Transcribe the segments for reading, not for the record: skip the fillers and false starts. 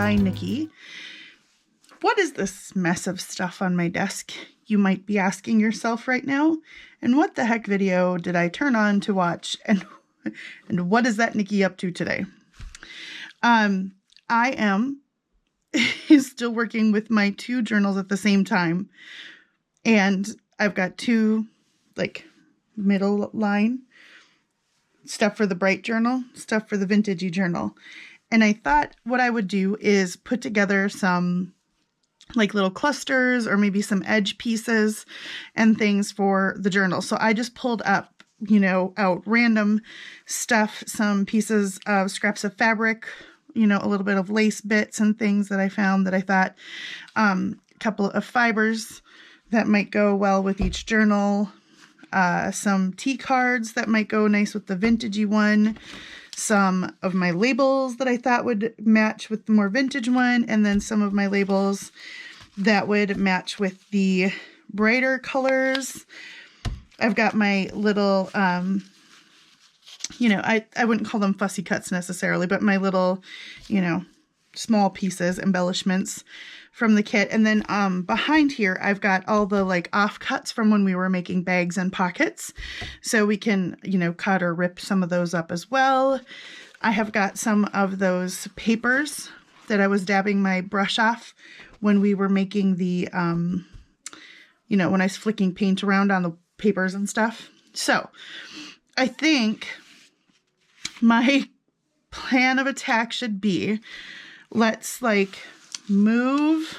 Hi, Nikki. What is this mess of stuff on my desk? You might be asking yourself right now. And what the heck video did I turn on to watch? And what is that Nikki up to today? I am still working with my two journals at the same time. And I've got two like middle line stuff for the bright journal, stuff for the vintagey journal. And I thought what I would do is put together some like little clusters or maybe some edge pieces and things for the journal. So I just pulled up, out random stuff, some pieces of scraps of fabric, a little bit of lace bits and things that I found that I thought, a couple of fibers that might go well with each journal, some tea cards that might go nice with the vintagey one, some of my labels that I thought would match with the more vintage one, and then some of my labels that would match with the brighter colors. I've got my little, I wouldn't call them fussy cuts necessarily, but my little, small pieces, embellishments from the kit. And then behind here, I've got all the like offcuts from when we were making bags and pockets. So we can, cut or rip some of those up as well. I have got some of those papers that I was dabbing my brush off when we were making the, when I was flicking paint around on the papers and stuff. So I think my plan of attack should be, let's like move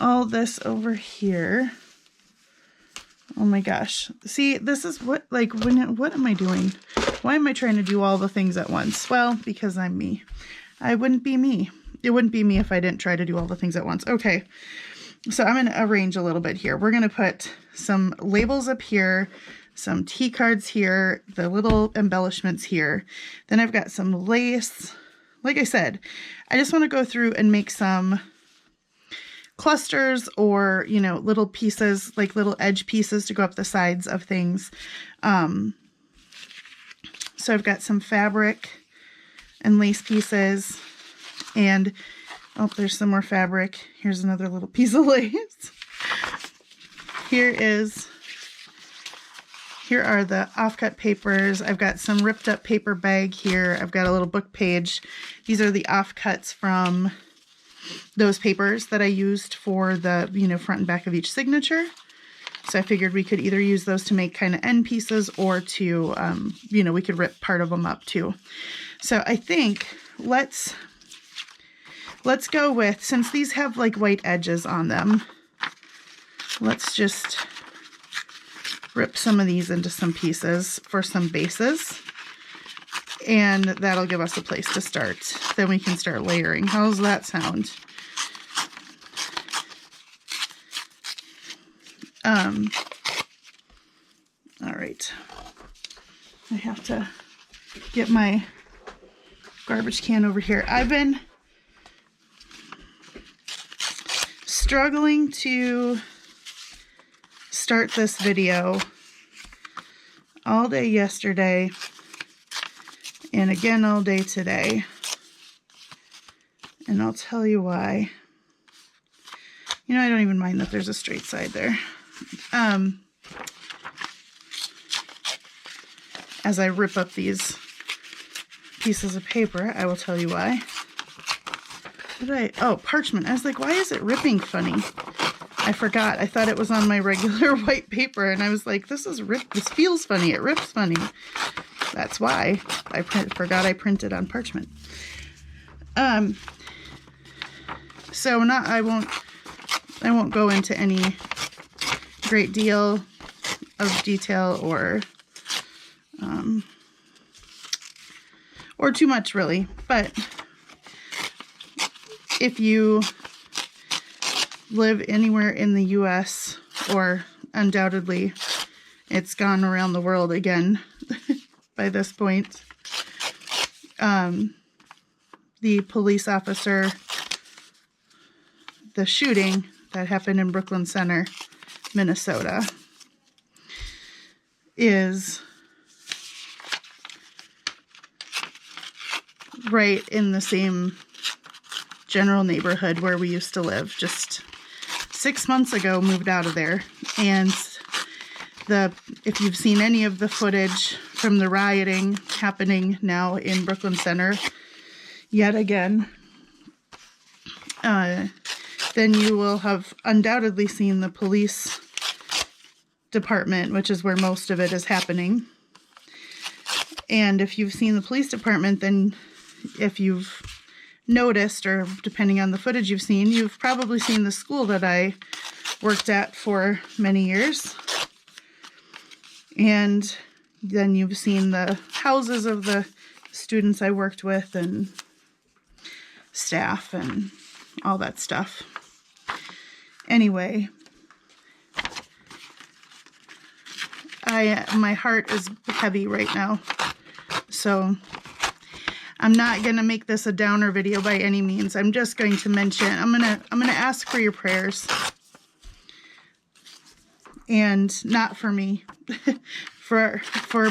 all this over here. Oh my gosh. See, this is what am I doing? Why am I trying to do all the things at once? Well, because I'm me. I wouldn't be me. It wouldn't be me if I didn't try to do all the things at once. Okay. So I'm going to arrange a little bit here. We're going to put some labels up here, some tea cards here, the little embellishments here. Then I've got some lace. Like I said, I just want to go through and make some clusters or, little pieces, like little edge pieces to go up the sides of things. So I've got some fabric and lace pieces and, oh, there's some more fabric. Here's another little piece of lace. Here are the offcut papers. I've got some ripped up paper bag here. I've got a little book page. These are the offcuts from those papers that I used for the, front and back of each signature. So I figured we could either use those to make kind of end pieces or to, we could rip part of them up too. So I think let's go with, since these have like white edges on them, let's just rip some of these into some pieces for some bases, and that'll give us a place to start. Then we can start layering. How's that sound? All right. I have to get my garbage can over here. I've been struggling to start this video all day yesterday and again all day today, and I'll tell you why. I don't even mind that there's a straight side there. As I rip up these pieces of paper, I will tell you why. Oh, parchment. I was like, why is it ripping funny? I forgot. I thought it was on my regular white paper, and I was like, this feels funny. It rips funny. That's why I forgot I printed on parchment. So I won't go into any great deal of detail or too much really, but if you live anywhere in the US, or undoubtedly it's gone around the world again by this point, the police officer, the shooting that happened in Brooklyn Center, Minnesota, is right in the same general neighborhood where we used to live. Just 6 months ago, moved out of there. And if you've seen any of the footage from the rioting happening now in Brooklyn Center, yet again, then you will have undoubtedly seen the police department, which is where most of it is happening. And if you've seen the police department, then if you've noticed, or depending on the footage you've seen, you've probably seen the school that I worked at for many years. And then you've seen the houses of the students I worked with and staff and all that stuff. Anyway, my heart is heavy right now, so I'm not gonna make this a downer video by any means. I'm just going to mention, I'm gonna ask for your prayers, and not for me, for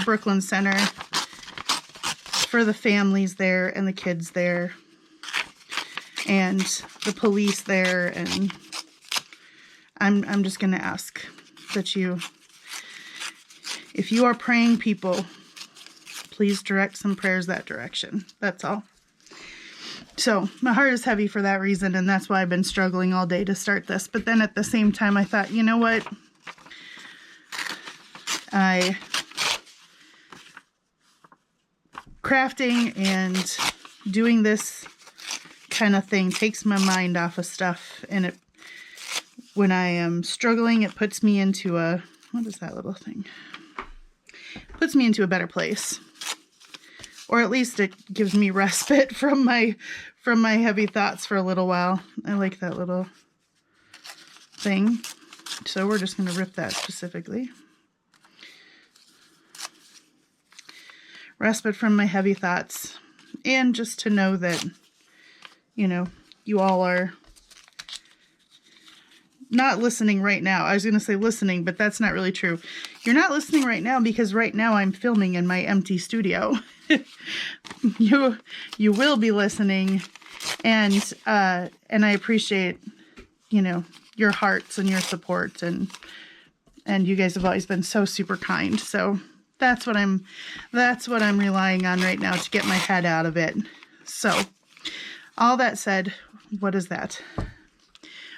Brooklyn Center, for the families there and the kids there and the police there, and I'm just gonna ask that if you are praying people, please direct some prayers that direction. That's all. So my heart is heavy for that reason, and that's why I've been struggling all day to start this. But then at the same time, I thought, you know what? Crafting and doing this kind of thing takes my mind off of stuff, and when I am struggling, it puts me into what is that little thing? Puts me into a better place. Or at least it gives me respite from my heavy thoughts for a little while. I like that little thing. So we're just going to rip that specifically. Respite from my heavy thoughts. And just to know that, you all are not listening right now. I was going to say listening, but that's not really true. You're not listening right now because right now I'm filming in my empty studio. You will be listening, and I appreciate, your hearts and your support, and you guys have always been so super kind. So that's what I'm relying on right now to get my head out of it. So all that said, what is that?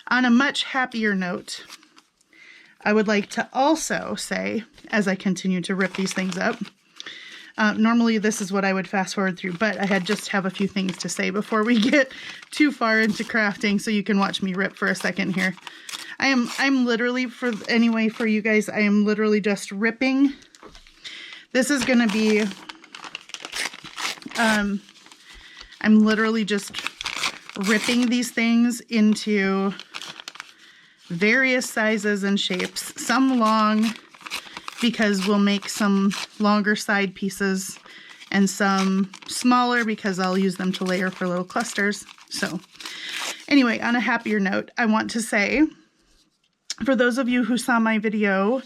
On a much happier note, I would like to also say, as I continue to rip these things up, normally this is what I would fast forward through, but I have a few things to say before we get too far into crafting, so you can watch me rip for a second here. I'm literally, for you guys, I am literally just ripping. This is going to be, I'm literally just ripping these things into various sizes and shapes, some long because we'll make some longer side pieces, and some smaller because I'll use them to layer for little clusters. So anyway, on a happier note, I want to say, for those of you who saw my video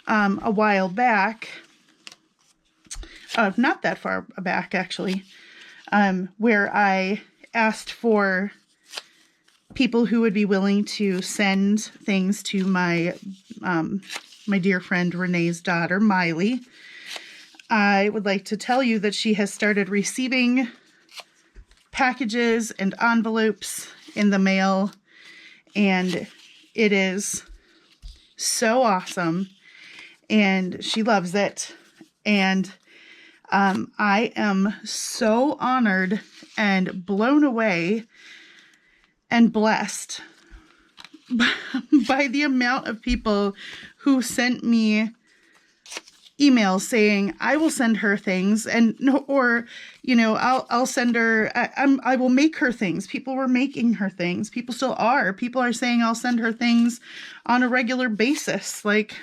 a while back, not that far back actually, where I asked for people who would be willing to send things to my my dear friend Renee's daughter, Miley. I would like to tell you that she has started receiving packages and envelopes in the mail, and it is so awesome, and she loves it, and I am so honored and blown away and blessed by the amount of people who sent me emails saying, I will send her things, I'll send her, I will make her things. People were making her things. People still are. People are saying I'll send her things on a regular basis. Like,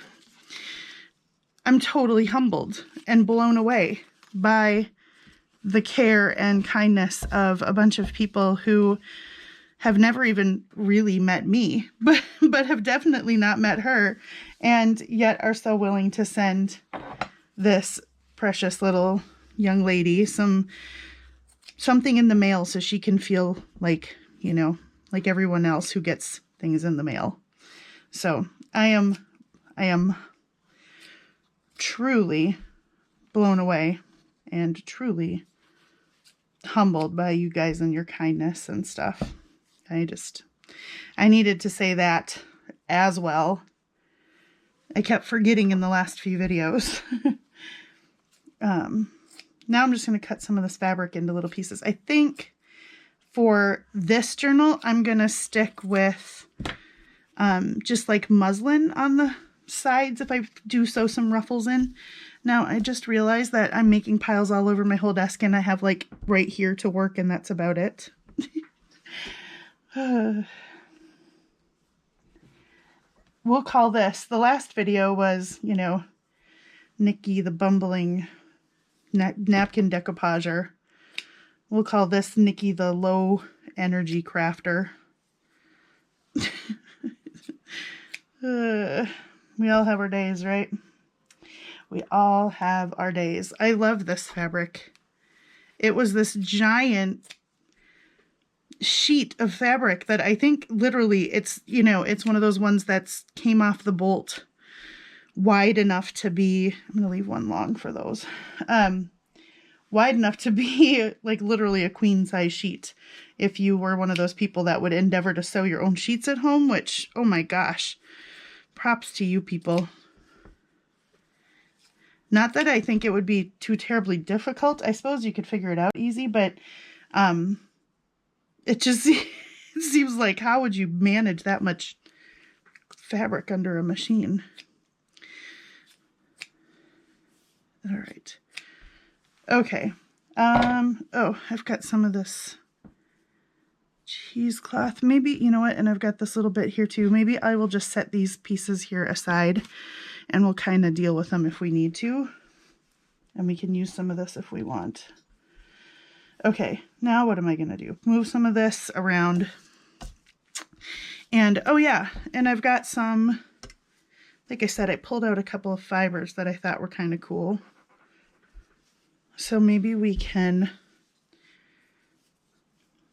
I'm totally humbled and blown away by the care and kindness of a bunch of people who have never even really met me, but have definitely not met her, and yet are so willing to send this precious little young lady something in the mail so she can feel like, you know, like everyone else who gets things in the mail. So I am truly blown away and truly humbled by you guys and your kindness and stuff. I needed to say that as well. I kept forgetting in the last few videos. Now I'm just going to cut some of this fabric into little pieces. I think for this journal, I'm going to stick with just like muslin on the sides if I do sew some ruffles in. Now I just realized that I'm making piles all over my whole desk, and I have like right here to work, and that's about it. We'll call this, the last video was, you know, Nikki the bumbling napkin decoupager. We'll call this Nikki the low energy crafter. We all have our days, right? We all have our days. I love this fabric. It was this giant sheet of fabric that I think literally it's, you know, it's one of those ones that's came off the bolt wide enough to be, I'm going to leave one long for those, wide enough to be like literally a queen size sheet. If you were one of those people that would endeavor to sew your own sheets at home, which, oh my gosh, props to you people. Not that I think it would be too terribly difficult. I suppose you could figure it out easy, but it just it seems like, how would you manage that much fabric under a machine? All right. Okay. Oh, I've got some of this cheesecloth. Maybe, you know what, and I've got this little bit here too. Maybe I will just set these pieces here aside, and we'll kind of deal with them if we need to. And we can use some of this if we want. Okay, now what am I going to do? Move some of this around. And, oh yeah, and I've got some, like I said, I pulled out a couple of fibers that I thought were kind of cool. So maybe we can,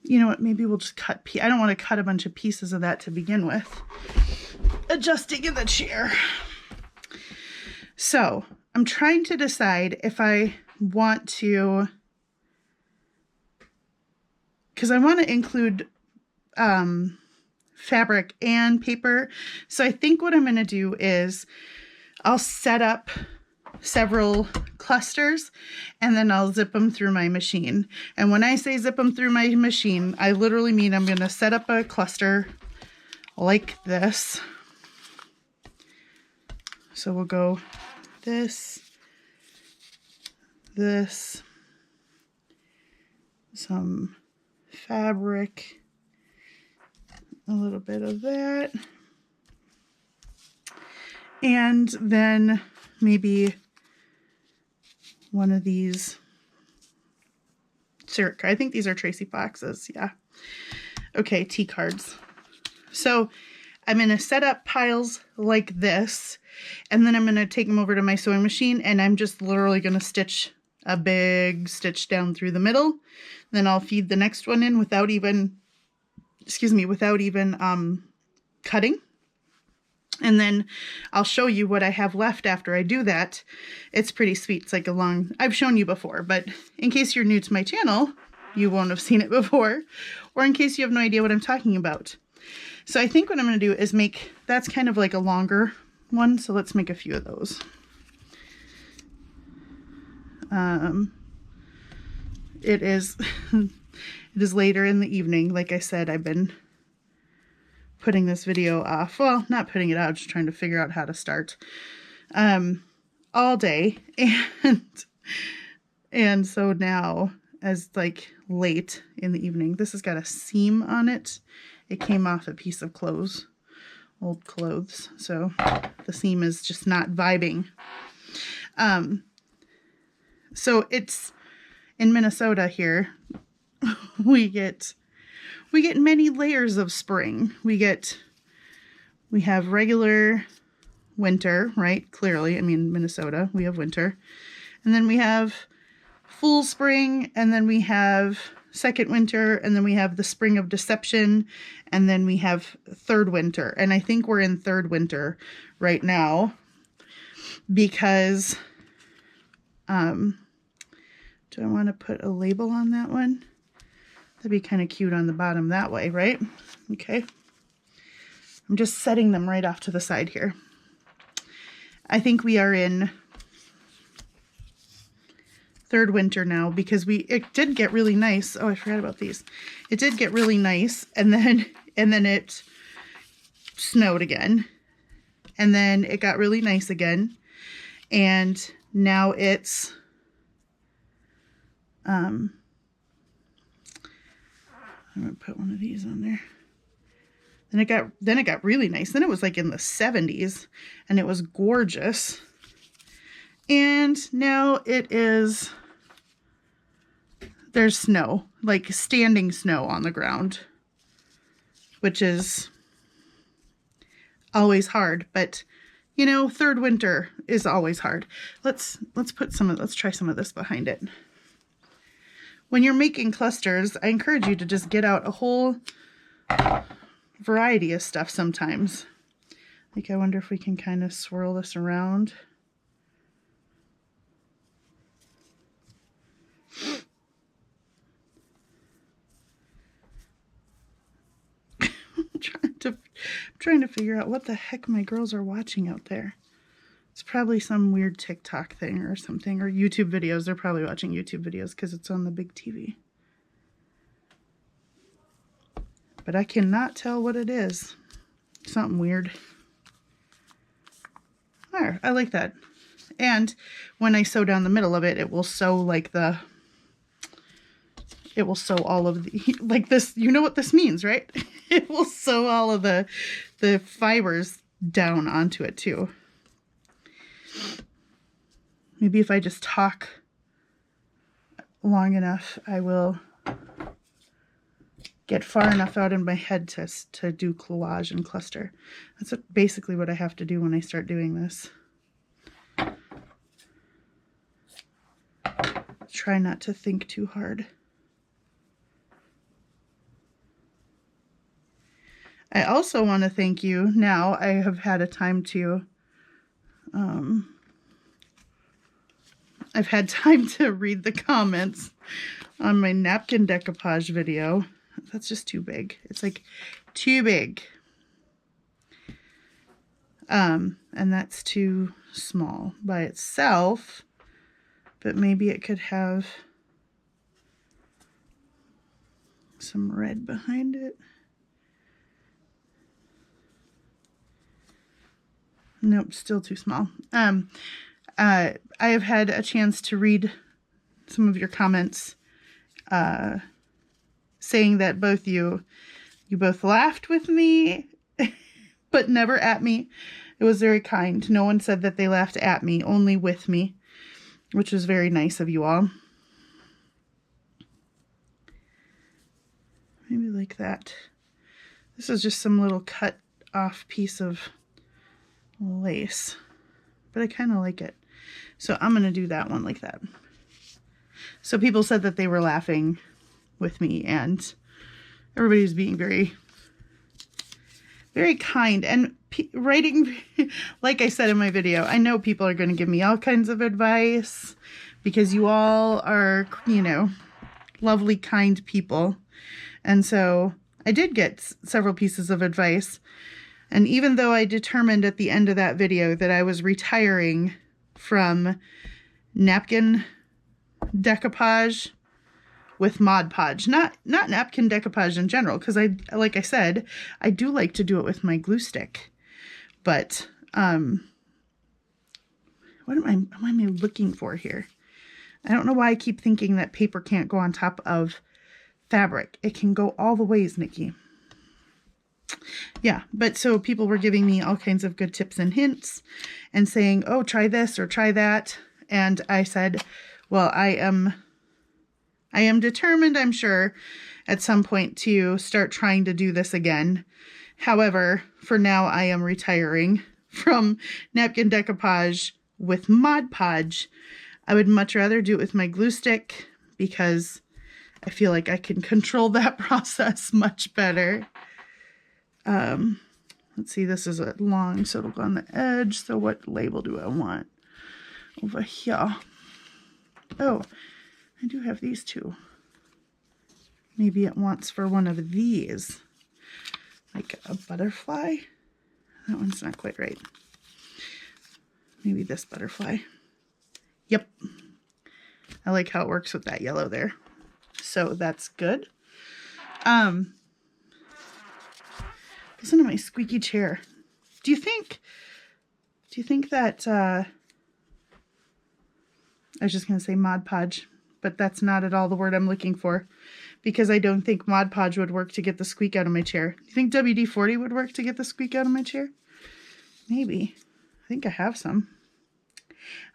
you know what, maybe we'll just cut, I don't want to cut a bunch of pieces of that to begin with. Adjusting in the chair. So I'm trying to decide if I want to, because I want to include fabric and paper. So I think what I'm going to do is I'll set up several clusters and then I'll zip them through my machine. And when I say zip them through my machine, I literally mean I'm going to set up a cluster like this. So we'll go this, some fabric, a little bit of that, and then maybe one of these circa. I think these are Tracy Fox's. Yeah. Okay, T cards. So I'm going to set up piles like this, and then I'm going to take them over to my sewing machine, and I'm just literally going to stitch a big stitch down through the middle. Then I'll feed the next one in without even, cutting. And then I'll show you what I have left after I do that. It's pretty sweet. It's like a long, I've shown you before, but in case you're new to my channel, you won't have seen it before, or in case you have no idea what I'm talking about. So I think what I'm going to do is make, that's kind of like a longer one. So let's make a few of those. It is, it is later in the evening. Like I said, I've been putting this video off. Well, not putting it out, just trying to figure out how to start, all day. And so now, as like late in the evening, this has got a seam on it. It came off a piece of clothes, old clothes. So the seam is just not vibing. So it's in Minnesota here, we get many layers of spring. We have regular winter, right? Clearly, I mean, Minnesota, we have winter. And then we have full spring, and then we have second winter, and then we have the spring of deception, and then we have third winter. And I think we're in third winter right now because, do I want to put a label on that one? That'd be kind of cute on the bottom that way, right? Okay. I'm just setting them right off to the side here. I think we are in third winter now because it did get really nice. Oh, I forgot about these. It did get really nice, and then it snowed again, and then it got really nice again, and now it's I'm gonna put one of these on there. Then it got really nice. Then it was like in the 70s, and it was gorgeous. And now there's snow, like standing snow on the ground, which is always hard, but you know, third winter is always hard. Let's try some of this behind it. When you're making clusters, I encourage you to just get out a whole variety of stuff sometimes. Like, I wonder if we can kind of swirl this around. I'm trying to figure out what the heck my girls are watching out there. It's probably some weird TikTok thing or something, or YouTube videos. They're probably watching YouTube videos because it's on the big TV. But I cannot tell what it is. Something weird. There, I like that. And when I sew down the middle of it, it will sew like it will sew all of the, like this, you know what this means, right? It will sew all of the fibers down onto it too. Maybe if I just talk long enough, I will get far enough out in my head to do collage and cluster. That's basically what I have to do when I start doing this. Try not to think too hard. I also want to thank you. Now I have had a time to, I've had time to read the comments on my napkin decoupage video. That's just too big. It's like too big. And that's too small by itself, but maybe it could have some red behind it. Nope, still too small. I have had a chance to read some of your comments saying that you both laughed with me, but never at me. It was very kind. No one said that they laughed at me, only with me, which was very nice of you all. Maybe like that. This is just some little cut off piece of lace, but I kind of like it. So I'm going to do that one like that. So people said that they were laughing with me, and everybody was being very, very kind and writing. Like I said in my video, I know people are going to give me all kinds of advice because you all are, you know, lovely, kind people. And so I did get several pieces of advice. And even though I determined at the end of that video that I was retiring from napkin decoupage with Mod Podge, not napkin decoupage in general, because like I said, I do like to do it with my glue stick. But what am I looking for here? I don't know why I keep thinking that paper can't go on top of fabric. It can go all the ways, Nikki. Yeah, but so people were giving me all kinds of good tips and hints and saying, oh, try this or try that. And I said, well, I am determined, I'm sure, at some point to start trying to do this again. However, for now, I am retiring from napkin decoupage with Mod Podge. I would much rather do it with my glue stick because, I feel like I can control that process much better. Let's see, this is a long, so it'll go on the edge. So what label do I want? Over here. Oh, I do have these two. Maybe it wants for one of these. Like a butterfly. That one's not quite right. Maybe this butterfly. Yep. I like how it works with that yellow there. So that's good. Listen to my squeaky chair. Do you think that, I was just going to say Mod Podge, but that's not at all the word I'm looking for, because I don't think Mod Podge would work to get the squeak out of my chair. Do you think WD-40 would work to get the squeak out of my chair? Maybe. I think I have some.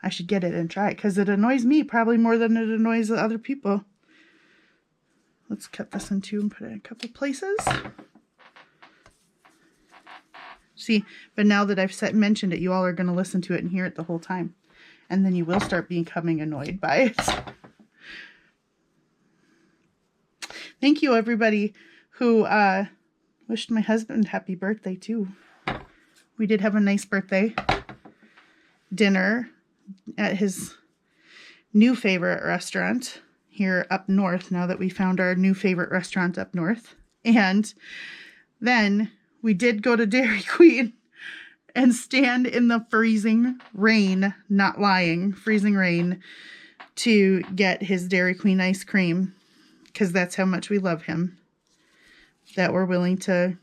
I should get it and try it, because it annoys me probably more than it annoys the other people. Let's cut this in two and put it in a couple places. See, but now that I've mentioned it, you all are going to listen to it and hear it the whole time. And then you will start becoming annoyed by it. Thank you, everybody who wished my husband happy birthday, too. We did have a nice birthday dinner at his new favorite restaurant here up north, now that we found our new favorite restaurant up north. And then we did go to Dairy Queen and stand in the freezing rain, not lying, freezing rain, to get his Dairy Queen ice cream, because that's how much we love him, that we're willing to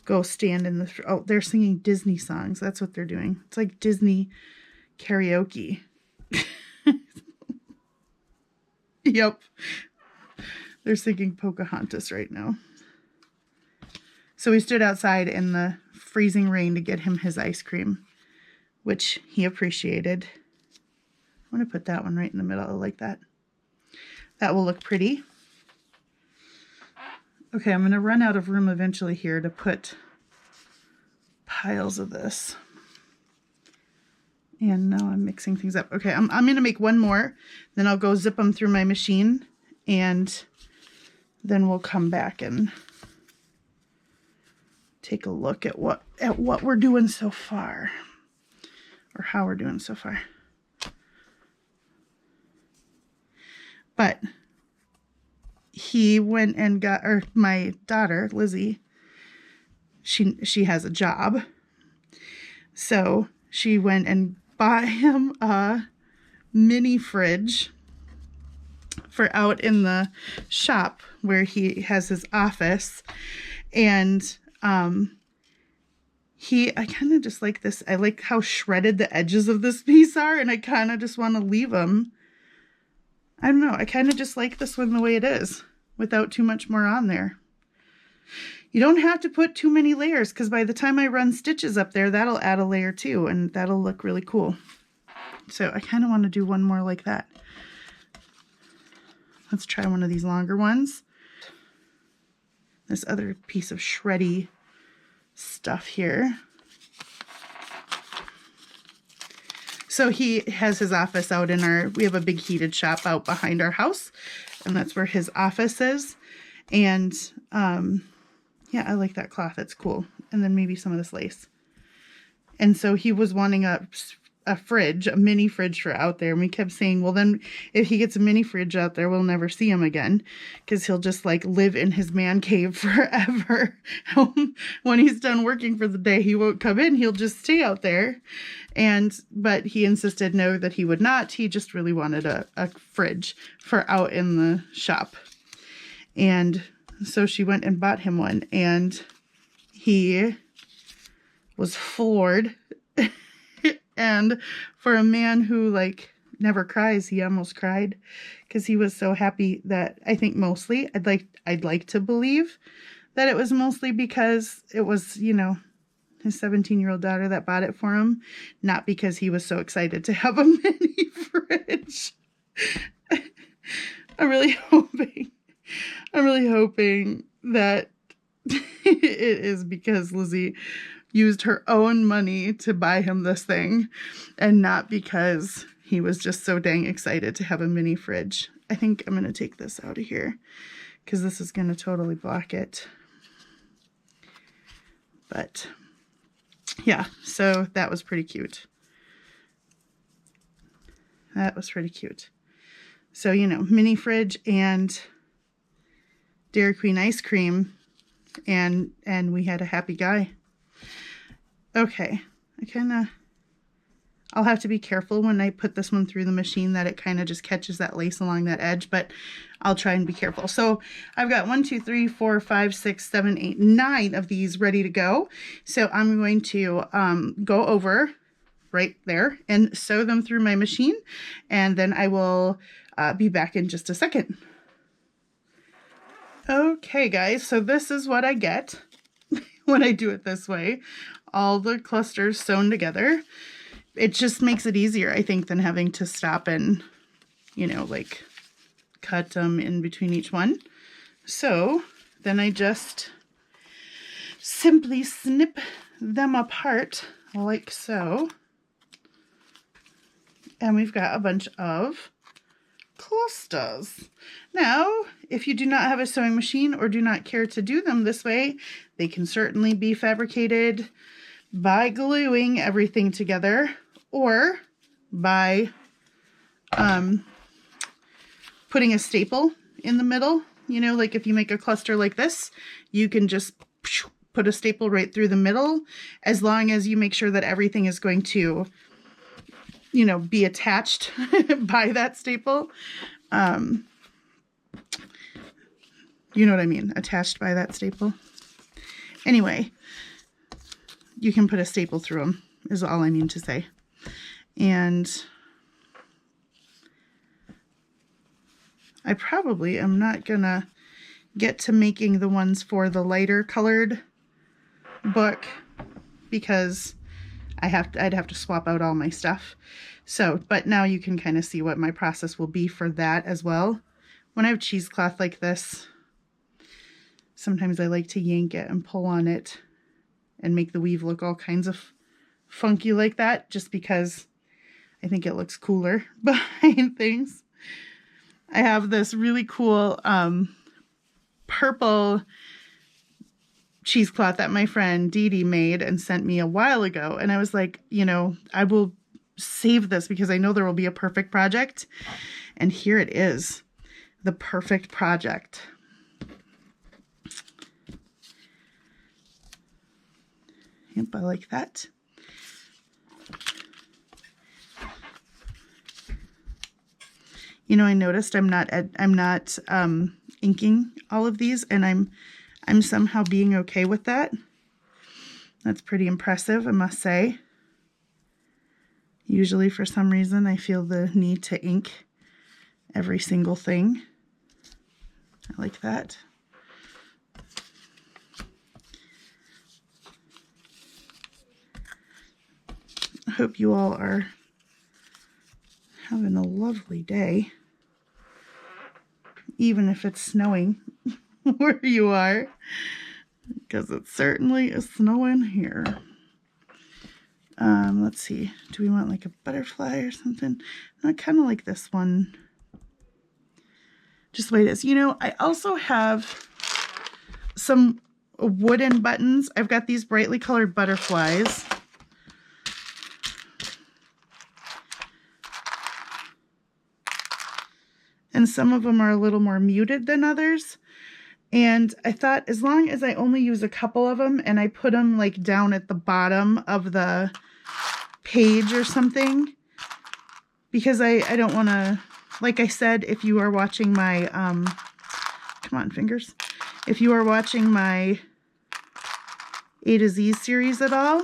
go stand in the... Oh, they're singing Disney songs. That's what they're doing. It's like Disney karaoke. Yep. They're singing Pocahontas right now. So we stood outside in the freezing rain to get him his ice cream, which he appreciated. I'm going to put that one right in the middle like that. That will look pretty. Okay, I'm going to run out of room eventually here to put piles of this. And now I'm mixing things up. Okay, I'm going to make one more. Then I'll go zip them through my machine. And then we'll come back and take a look at what we're doing so far. Or how we're doing so far. But he went and got, or my daughter, Lizzie, she has a job. So she went and bought him a mini fridge for out in the shop where he has his office. And I kind of just like this. I like how shredded the edges of this piece are, and I kind of just want to leave them. I don't know. I kind of just like this one the way it is without too much more on there. You don't have to put too many layers, because by the time I run stitches up there, that'll add a layer too, and that'll look really cool. So I kind of want to do one more like that. Let's try one of these longer ones. This other piece of shreddy stuff here. So he has his office out in we have a big heated shop out behind our house, and that's where his office is. And yeah, I like that cloth. It's cool. And then maybe some of this lace. And so he was wanting a fridge, a mini fridge for out there. And we kept saying, well, then if he gets a mini fridge out there, we'll never see him again, because he'll just like live in his man cave forever. When he's done working for the day, he won't come in. He'll just stay out there. But he insisted no, that he would not. He just really wanted a fridge for out in the shop. And so she went and bought him one, and he was floored. And for a man who like never cries, he almost cried, because he was so happy. That I think mostly, I'd like to believe that it was mostly because it was, you know, his 17-year-old daughter that bought it for him, not because he was so excited to have a mini fridge. I'm really hoping that it is because Lizzie used her own money to buy him this thing, and not because he was just so dang excited to have a mini fridge. I think I'm going to take this out of here because this is going to totally block it. But yeah, so that was pretty cute. That was pretty cute. So, you know, mini fridge and Dairy Queen ice cream, and we had a happy guy. Okay, I'll have to be careful when I put this one through the machine that it kind of just catches that lace along that edge, but I'll try and be careful. So I've got 1, 2, 3, 4, 5, 6, 7, 8, 9 of these ready to go. So I'm going to go over right there and sew them through my machine, and then I will be back in just a second. Okay guys, so this is what I get when I do it this way. All the clusters sewn together. It just makes it easier, I think, than having to stop and, you know, like cut them in between each one. So then I just simply snip them apart like so. And we've got a bunch of clusters. Now, if you do not have a sewing machine or do not care to do them this way, they can certainly be fabricated by gluing everything together or by putting a staple in the middle. You know, like if you make a cluster like this, you can just put a staple right through the middle, as long as you make sure that everything is going to, you know, be attached by that staple. You know what I mean? Attached by that staple. Anyway, you can put a staple through them, is all I mean to say. And I probably am not gonna get to making the ones for the lighter colored book because I'd have to swap out all my stuff. So, but now you can kind of see what my process will be for that as well. When I have cheesecloth like this, sometimes I like to yank it and pull on it and make the weave look all kinds of funky like that, just because I think it looks cooler behind things. I have this really cool purple cheesecloth that my friend Dee Dee made and sent me a while ago. And I was like, you know, I will save this because I know there will be a perfect project. And here it is, the perfect project. Yep, I like that. You know, I noticed I'm not inking all of these, and I'm somehow being okay with that. That's pretty impressive, I must say. Usually, for some reason, I feel the need to ink every single thing. I like that. I hope you all are having a lovely day, even if it's snowing where you are, because it certainly is snowing here. Let's see, do we want like a butterfly or something? I kind of like this one, just the way it is. You know, I also have some wooden buttons. I've got these brightly colored butterflies. And some of them are a little more muted than others. And I thought, as long as I only use a couple of them and I put them like down at the bottom of the page or something, because I don't want to, like I said, if you are watching my, come on fingers, if you are watching my A to Z series at all,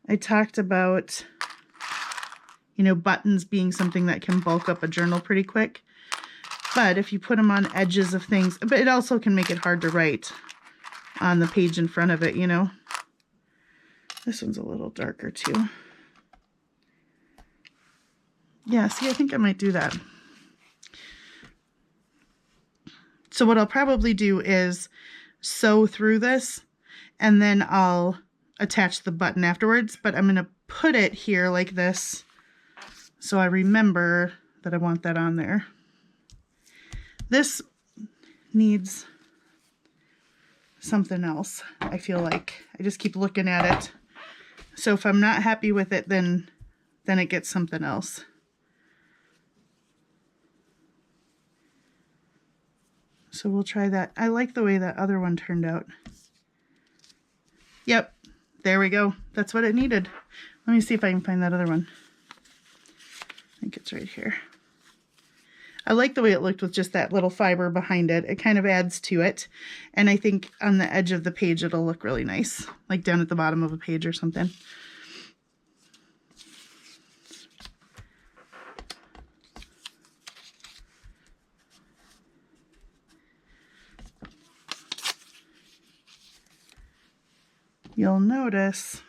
I talked about, you know, buttons being something that can bulk up a journal pretty quick. But if you put them on edges of things, but it also can make it hard to write on the page in front of it, you know. This one's a little darker too. Yeah, see, I think I might do that. So what I'll probably do is sew through this and then I'll attach the button afterwards, but I'm going to put it here like this so I remember that I want that on there. This needs something else. I feel like I just keep looking at it. So if I'm not happy with it, then it gets something else. So we'll try that. I like the way that other one turned out. Yep, there we go. That's what it needed. Let me see if I can find that other one. I think it's right here. I like the way it looked with just that little fiber behind it. It kind of adds to it. And I think on the edge of the page, it'll look really nice, like down at the bottom of a page or something. You'll notice,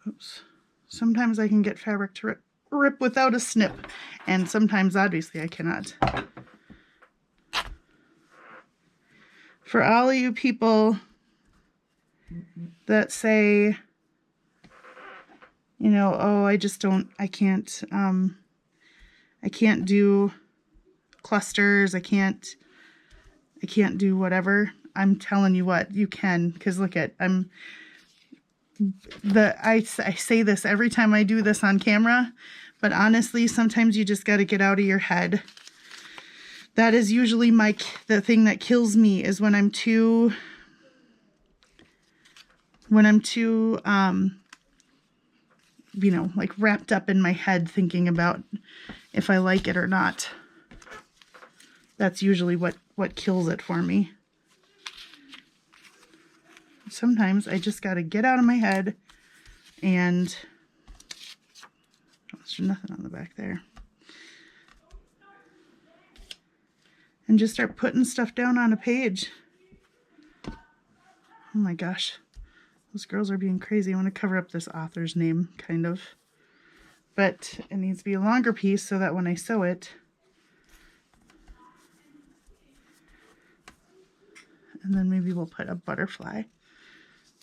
oops, sometimes I can get fabric to rip without a snip, and sometimes obviously I cannot. For all of you people that say, you know, oh, I can't do clusters, I can't do whatever. I'm telling you what, you can, because look at, I say this every time I do this on camera, but honestly, sometimes you just got to get out of your head. That is usually the thing that kills me, is when I'm too, you know, like wrapped up in my head thinking about if I like it or not. That's usually what kills it for me. Sometimes I just got to get out of my head and there's nothing on the back there. And just start putting stuff down on a page. Oh my gosh. Those girls are being crazy. I want to cover up this author's name, kind of. But it needs to be a longer piece so that when I sew it, and then maybe we'll put a butterfly.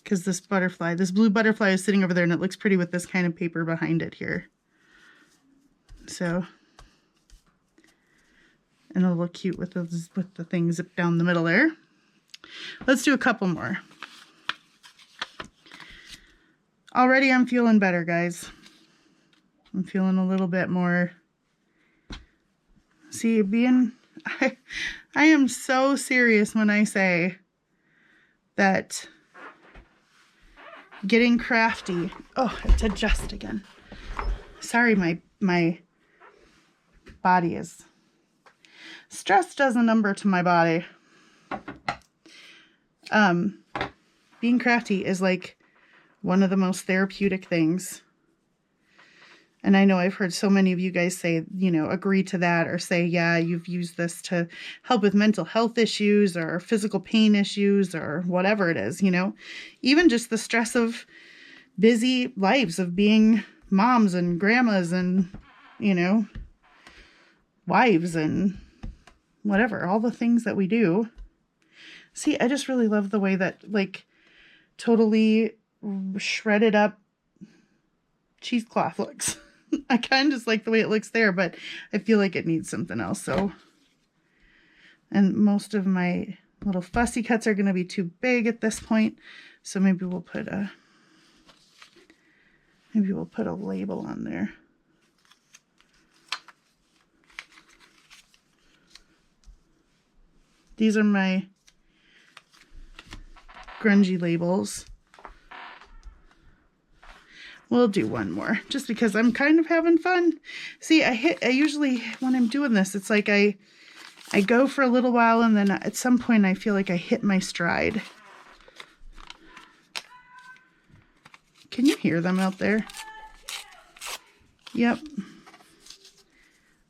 Because this blue butterfly is sitting over there and it looks pretty with this kind of paper behind it here. So, and it'll look cute with the thing zipped down the middle there. Let's do a couple more. Already I'm feeling better, guys. I'm feeling a little bit more. See, I am so serious when I say that getting crafty. Oh, it's adjust again. Sorry, my body is. Stress does a number to my body. Being crafty is like one of the most therapeutic things. And I know I've heard so many of you guys say, you know, agree to that, or say, yeah, you've used this to help with mental health issues or physical pain issues or whatever it is, you know, even just the stress of busy lives of being moms and grandmas and, you know, wives and whatever, all the things that we do. See, I just really love the way that, like, totally shredded up cheesecloth looks. I kind of just like the way it looks there, but I feel like it needs something else. So, and most of my little fussy cuts are going to be too big at this point. So maybe we'll put a label on there. These are my grungy labels. We'll do one more just because I'm kind of having fun. See, I usually, when I'm doing this, it's like I go for a little while and then at some point I feel like I hit my stride. Can you hear them out there? Yep.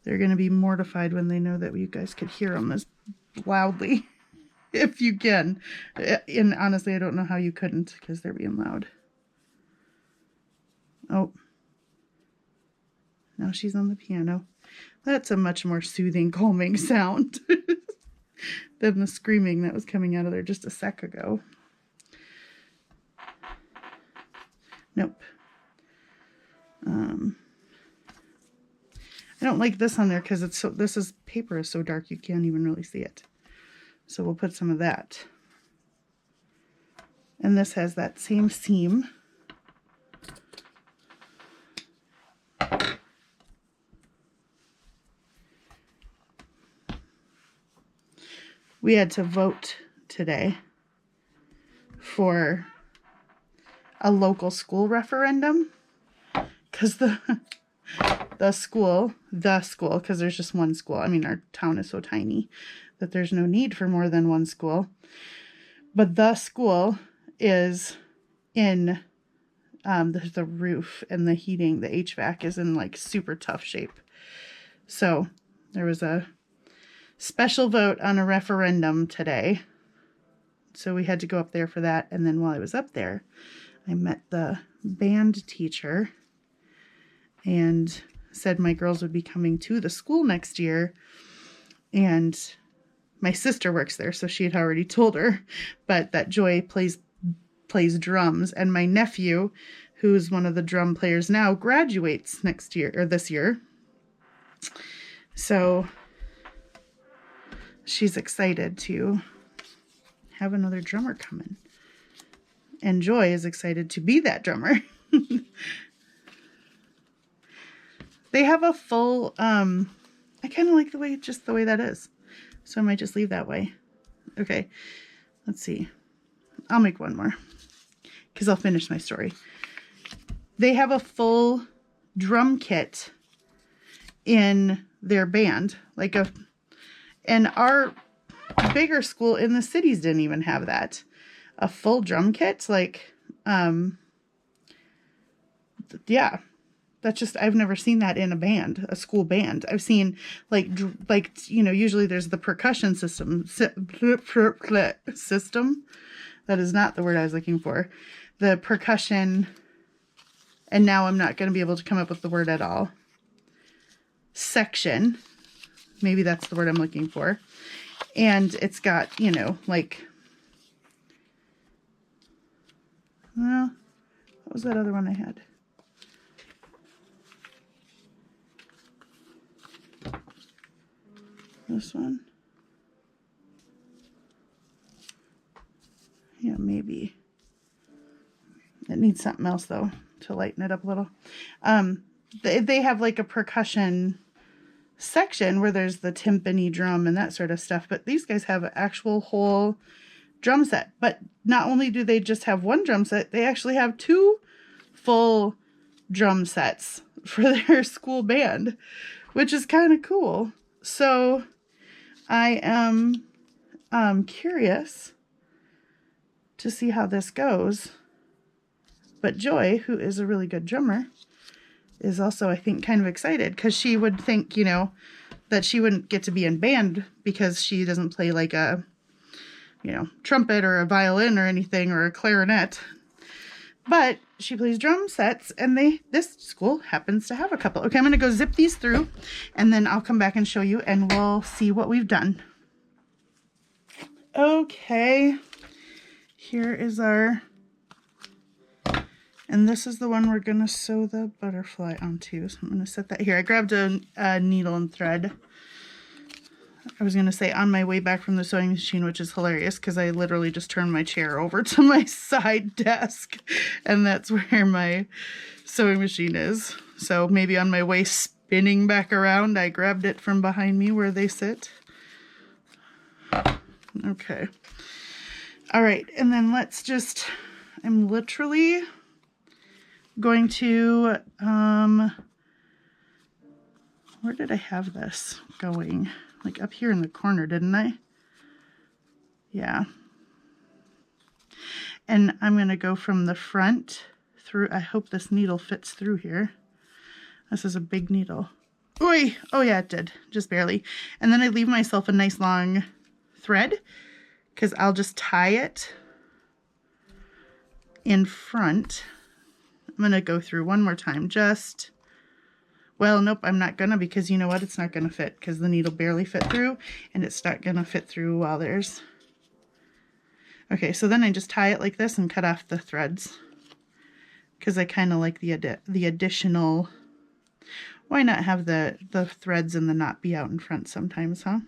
They're going to be mortified when they know that you guys could hear them as loudly, if you can. And honestly, I don't know how you couldn't, because they're being loud. Oh, now she's on the piano. That's a much more soothing, calming sound than the screaming that was coming out of there just a sec ago. Nope. I don't like this on there because it's so, paper is so dark you can't even really see it. So we'll put some of that. And this has that same seam. We had to vote today for a local school referendum because the school, because there's just one school. I mean, our town is so tiny that there's no need for more than one school. But the school is in the roof and the heating, the HVAC is in like super tough shape. So there was a special vote on a referendum today. So we had to go up there for that. And then while I was up there, I met the band teacher and said my girls would be coming to the school next year. And my sister works there, so she had already told her, but that Joy plays drums, and my nephew, who's one of the drum players now, graduates next year, or this year. So she's excited to have another drummer coming. And Joy is excited to be that drummer. They have a full, I kind of like the way that is. So I might just leave that way. Okay, let's see. I'll make one more because I'll finish my story. They have a full drum kit in their band, and our bigger school in the cities didn't even have that. A full drum kit, yeah. That's just, I've never seen that in a band, a school band. I've seen usually there's the percussion system. That is not the word I was looking for. The percussion, and now I'm not going to be able to come up with the word at all. Section. Maybe that's the word I'm looking for. And it's got, well, what was that other one I had? This one. Yeah, maybe. It needs something else, though, to lighten it up a little. They have like a percussion section where there's the timpani drum and that sort of stuff. But these guys have an actual whole drum set. But not only do they just have one drum set, they actually have 2 full drum sets for their school band, which is kind of cool. So I am curious to see how this goes. But Joy, who is a really good drummer, is also, I think, kind of excited because she would think, that she wouldn't get to be in band because she doesn't play like a, trumpet or a violin or anything or a clarinet. But she plays drum sets, and this school happens to have a couple. Okay, I'm going to go zip these through, and then I'll come back and show you, and we'll see what we've done. Okay, here is our, and this is the one we're going to sew the butterfly onto. So I'm going to set that here. I grabbed a needle and thread. I was going to say on my way back from the sewing machine, which is hilarious because I literally just turned my chair over to my side desk, and that's where my sewing machine is. So maybe on my way spinning back around, I grabbed it from behind me where they sit. Okay. All right. And then I'm literally going to, where did I have this going? Like up here in the corner, didn't I? Yeah. And I'm going to go from the front through. I hope this needle fits through here. This is a big needle. Oy! Oh yeah, it did. Just barely. And then I leave myself a nice long thread because I'll just tie it in front. I'm going to go through one more time. Well, nope, I'm not gonna, because you know what? It's not gonna fit because the needle barely fit through, and it's not gonna fit through while there's... Okay, so then I just tie it like this and cut off the threads because I kind of like the additional... Why not have the threads and the knot be out in front sometimes, huh?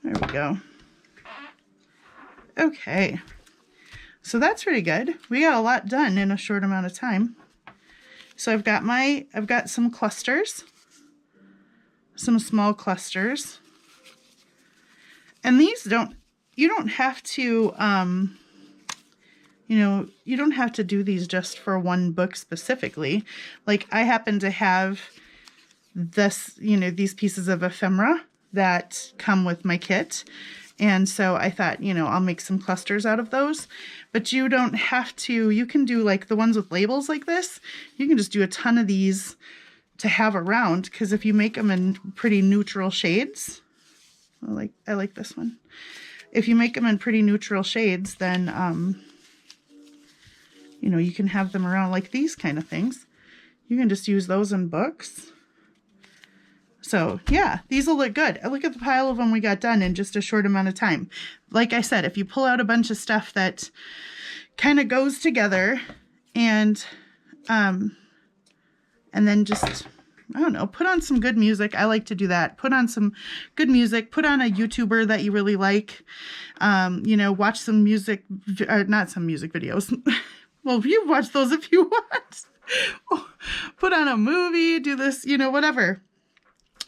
There we go. Okay, so that's pretty good. We got a lot done in a short amount of time. So I've got some clusters, some small clusters, and these you don't have to, you don't have to do these just for one book specifically. Like I happen to have this, these pieces of ephemera that come with my kit. And so I thought, I'll make some clusters out of those, but you don't have to. You can do like the ones with labels like this. You can just do a ton of these to have around, because if you make them in pretty neutral shades, I like this one. If you make them in pretty neutral shades, then, you can have them around like these kind of things. You can just use those in books. So yeah, these will look good. Look at the pile of them we got done in just a short amount of time. Like I said, if you pull out a bunch of stuff that kind of goes together and then just, I don't know, put on some good music. I like to do that. Put on some good music. Put on a YouTuber that you really like. Watch some music, not some music videos. Well, you watch those if you want. Put on a movie, do this, whatever.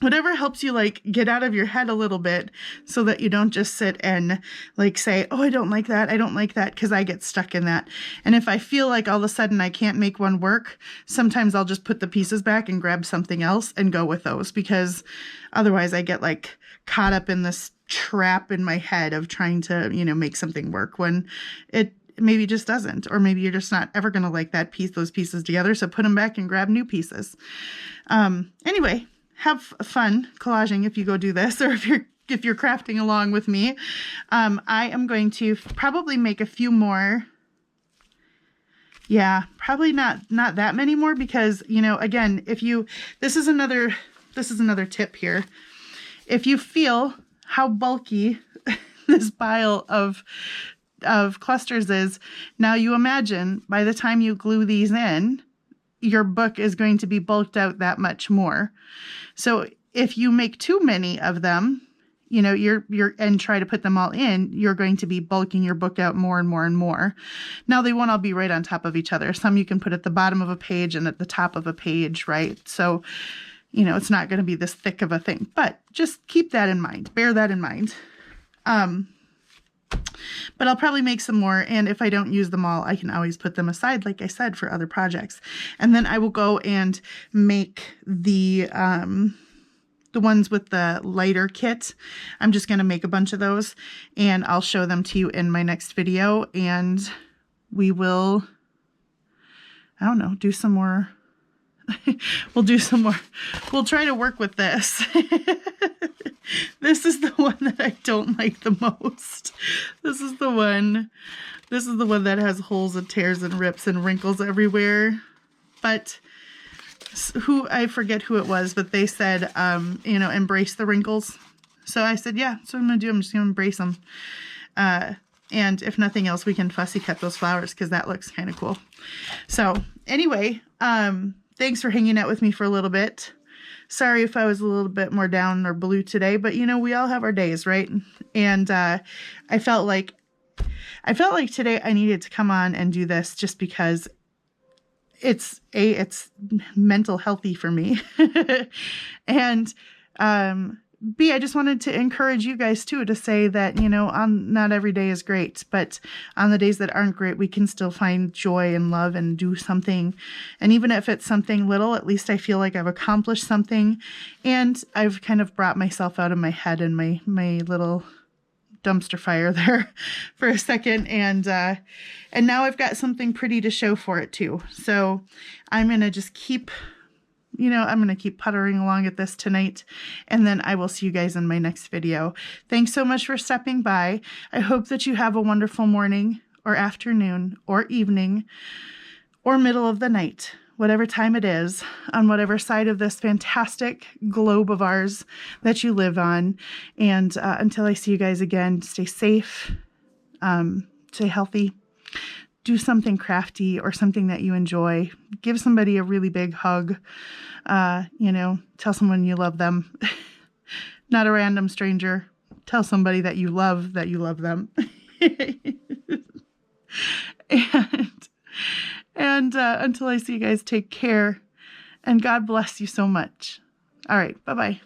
Whatever helps you like get out of your head a little bit so that you don't just sit and like say, oh, I don't like that. I don't like that, because I get stuck in that. And if I feel like all of a sudden I can't make one work, sometimes I'll just put the pieces back and grab something else and go with those, because otherwise I get like caught up in this trap in my head of trying to, make something work when it maybe just doesn't, or maybe you're just not ever going to like those pieces together. So put them back and grab new pieces. Anyway. Have fun collaging if you go do this, or if you're crafting along with me. I am going to probably make a few more. Yeah, probably not that many more, because again, this is another tip here. If you feel how bulky this pile of clusters is, now you imagine by the time you glue these in, your book is going to be bulked out that much more. So if you make too many of them, and try to put them all in, you're going to be bulking your book out more and more and more. Now they won't all be right on top of each other. Some you can put at the bottom of a page and at the top of a page, right? So, it's not going to be this thick of a thing, but just keep that in mind. Bear that in mind. But I'll probably make some more, and if I don't use them all, I can always put them aside, like I said, for other projects. And then I will go and make the ones with the lighter kit. I'm just going to make a bunch of those, and I'll show them to you in my next video, and we will, I don't know, do some more. We'll do some more. We'll try to work with this. This is the one that I don't like the most. This is the one that has holes and tears and rips and wrinkles everywhere. But I forget who it was, but they said, embrace the wrinkles. So I said, yeah, that's what I'm going to do. I'm just going to embrace them. And if nothing else, we can fussy cut those flowers, because that looks kind of cool. So anyway, thanks for hanging out with me for a little bit. Sorry if I was a little bit more down or blue today, but we all have our days, right? And I felt like today I needed to come on and do this just because it's mental healthy for me. And B, I just wanted to encourage you guys too, to say that, not every day is great, but on the days that aren't great, we can still find joy and love and do something. And even if it's something little, at least I feel like I've accomplished something, and I've kind of brought myself out of my head and my little dumpster fire there for a second. And now I've got something pretty to show for it too. So I'm going to just keep puttering along at this tonight, and then I will see you guys in my next video. Thanks so much for stopping by. I hope that you have a wonderful morning or afternoon or evening or middle of the night, whatever time it is, on whatever side of this fantastic globe of ours that you live on. And until I see you guys again, stay safe, stay healthy. Do something crafty or something that you enjoy. Give somebody a really big hug. Tell someone you love them. Not a random stranger. Tell somebody that you love them. And until I see you guys, take care. And God bless you so much. All right. Bye-bye.